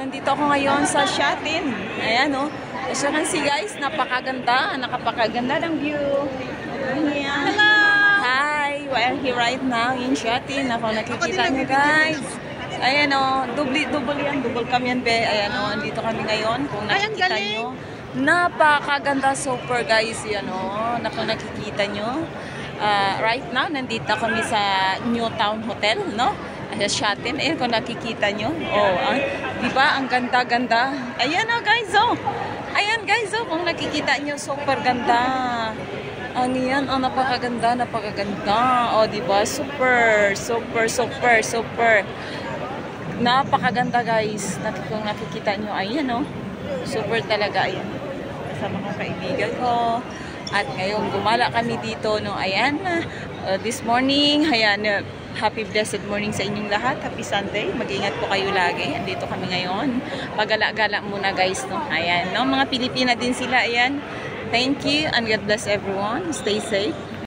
nandito ako ngayon sa Shatin. Ayan, oh. As you can see, guys, napakaganda. Napakaganda ng view. Ayan. Hello! Hi! We are here right now in Shatin. Ako nakikita nyo, guys. Ayan, oh. Double yan. Double kami yan, be. Ayan, oh. Andito kami ngayon. Kung nakikita nyo. Napakaganda. Super, guys. Ayan, oh. Nakikita nyo. Right now, nandito kami sa New Town Hotel, no? Shatin. Ayan, kung nakikita nyo. Oh, diba? Ang ganda-ganda. Ayan, oh, guys, oh. Ayan, guys, oh. Kung nakikita nyo, super ganda. Ano yan? Oh, napakaganda, napakaganda. Oh, diba? Super, super, super, super. Napakaganda, guys. Kung nakikita nyo, ayan, oh. Super talaga, ayan. Kasama kong kaibigan ko. At ngayon, gumala kami dito, no? Ayan, this morning, ayan, happy blessed morning sa inyong lahat. Happy Sunday. Mag-ingat po kayo lagi. Andito kami ngayon. Pagala-gala muna, guys, no? Ayan, no? Mga Pilipina din sila, ayan. Thank you and God bless everyone. Stay safe.